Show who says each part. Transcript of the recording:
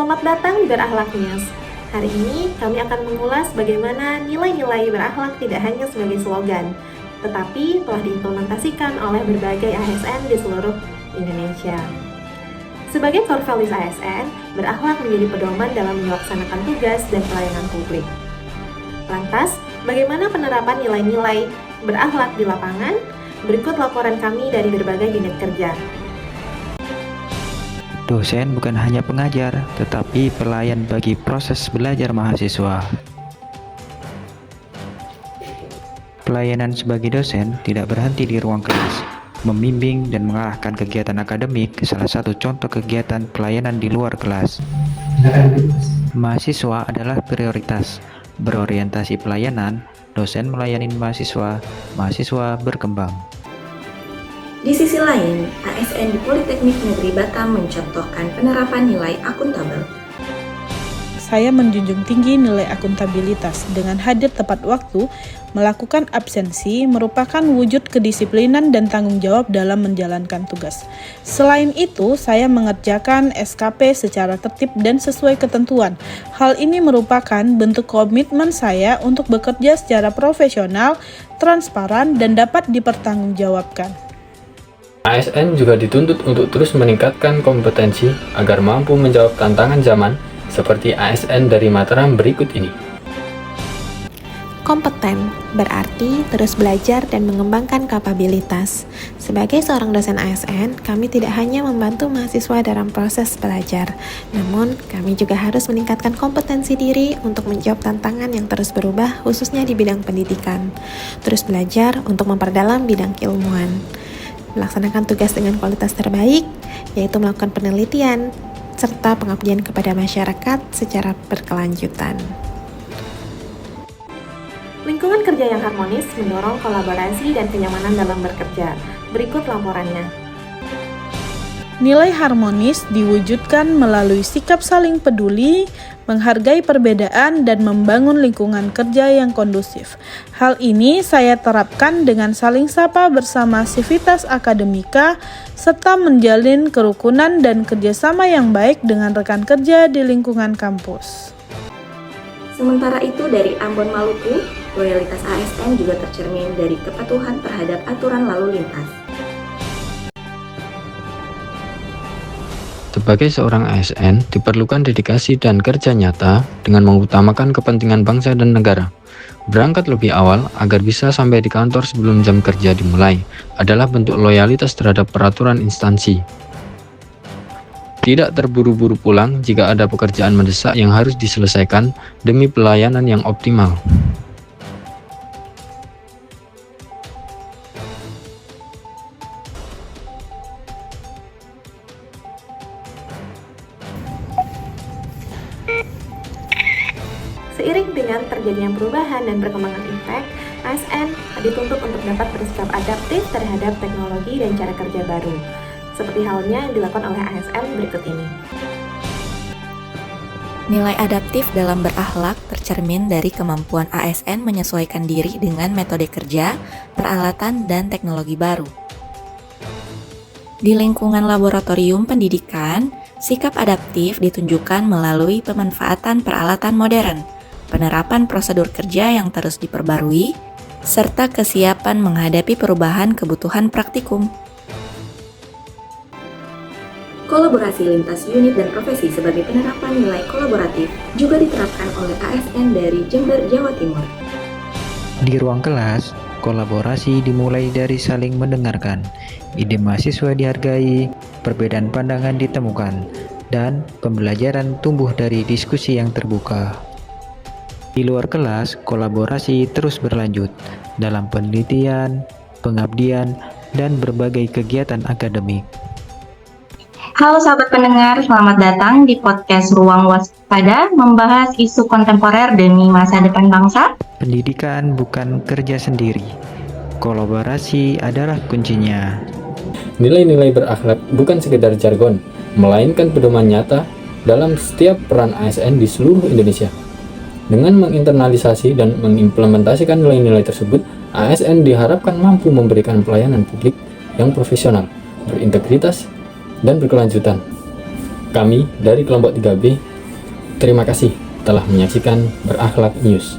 Speaker 1: Selamat datang di Berakhlak News. Hari ini kami akan mengulas bagaimana nilai-nilai berakhlak tidak hanya sebagai slogan, tetapi telah diimplementasikan oleh berbagai ASN di seluruh Indonesia. Sebagai core values ASN, berakhlak menjadi pedoman dalam melaksanakan tugas dan pelayanan publik. Lantas, bagaimana penerapan nilai-nilai berakhlak di lapangan? Berikut laporan kami dari berbagai unit kerja.
Speaker 2: Dosen bukan hanya pengajar, tetapi pelayan bagi proses belajar mahasiswa. Pelayanan sebagai dosen tidak berhenti di ruang kelas. Membimbing dan mengarahkan kegiatan akademik salah satu contoh kegiatan pelayanan di luar kelas. Mahasiswa adalah prioritas. Berorientasi pelayanan, dosen melayani mahasiswa, mahasiswa berkembang.
Speaker 3: Di sisi lain, ASN di Politeknik Negeri Batam mencontohkan penerapan nilai akuntabel.
Speaker 4: Saya menjunjung tinggi nilai akuntabilitas dengan hadir tepat waktu, melakukan absensi merupakan wujud kedisiplinan dan tanggung jawab dalam menjalankan tugas. Selain itu, saya mengerjakan SKP secara tertib dan sesuai ketentuan. Hal ini merupakan bentuk komitmen saya untuk bekerja secara profesional, transparan, dan dapat dipertanggungjawabkan.
Speaker 5: ASN juga dituntut untuk terus meningkatkan kompetensi agar mampu menjawab tantangan zaman seperti ASN dari Mataram berikut ini.
Speaker 1: Kompeten berarti terus belajar dan mengembangkan kapabilitas. Sebagai seorang dosen ASN, kami tidak hanya membantu mahasiswa dalam proses belajar, namun kami juga harus meningkatkan kompetensi diri untuk menjawab tantangan yang terus berubah, khususnya di bidang pendidikan. Terus belajar untuk memperdalam bidang keilmuan. Melaksanakan tugas dengan kualitas terbaik, yaitu melakukan penelitian, serta pengabdian kepada masyarakat secara berkelanjutan. Lingkungan kerja yang harmonis mendorong kolaborasi dan kenyamanan dalam bekerja. Berikut laporannya.
Speaker 4: Nilai harmonis diwujudkan melalui sikap saling peduli, menghargai perbedaan, dan membangun lingkungan kerja yang kondusif. Hal ini saya terapkan dengan saling sapa bersama sivitas akademika, serta menjalin kerukunan dan kerjasama yang baik dengan rekan kerja di lingkungan kampus.
Speaker 3: Sementara itu dari Ambon Maluku, loyalitas ASN juga tercermin dari kepatuhan terhadap aturan lalu lintas.
Speaker 5: Sebagai seorang ASN, diperlukan dedikasi dan kerja nyata dengan mengutamakan kepentingan bangsa dan negara. Berangkat lebih awal agar bisa sampai di kantor sebelum jam kerja dimulai adalah bentuk loyalitas terhadap peraturan instansi. Tidak terburu-buru pulang jika ada pekerjaan mendesak yang harus diselesaikan demi pelayanan yang optimal.
Speaker 1: Seiring dengan terjadinya perubahan dan perkembangan impact, ASN dituntut untuk dapat bersikap adaptif terhadap teknologi dan cara kerja baru, seperti halnya yang dilakukan oleh ASN berikut ini.
Speaker 6: Nilai adaptif dalam berakhlak tercermin dari kemampuan ASN menyesuaikan diri dengan metode kerja, peralatan, dan teknologi baru. Di lingkungan laboratorium pendidikan, sikap adaptif ditunjukkan melalui pemanfaatan peralatan modern, penerapan prosedur kerja yang terus diperbarui, serta kesiapan menghadapi perubahan kebutuhan praktikum.
Speaker 3: Kolaborasi lintas unit dan profesi sebagai penerapan nilai kolaboratif juga diterapkan oleh ASN dari Jember, Jawa Timur.
Speaker 2: Di ruang kelas, kolaborasi dimulai dari saling mendengarkan, ide mahasiswa dihargai, perbedaan pandangan ditemukan, dan pembelajaran tumbuh dari diskusi yang terbuka. Di luar kelas, kolaborasi terus berlanjut dalam penelitian, pengabdian, dan berbagai kegiatan akademik.
Speaker 7: Halo sahabat pendengar, selamat datang di podcast Ruang Waspada membahas isu kontemporer demi masa depan bangsa.
Speaker 2: Pendidikan bukan kerja sendiri. Kolaborasi adalah kuncinya.
Speaker 5: Nilai-nilai berakhlak bukan sekedar jargon, melainkan pedoman nyata dalam setiap peran ASN di seluruh Indonesia. Dengan menginternalisasi dan mengimplementasikan nilai-nilai tersebut, ASN diharapkan mampu memberikan pelayanan publik yang profesional, berintegritas, dan berkelanjutan. Kami dari kelompok 3B Terima kasih telah menyaksikan Berakhlak News.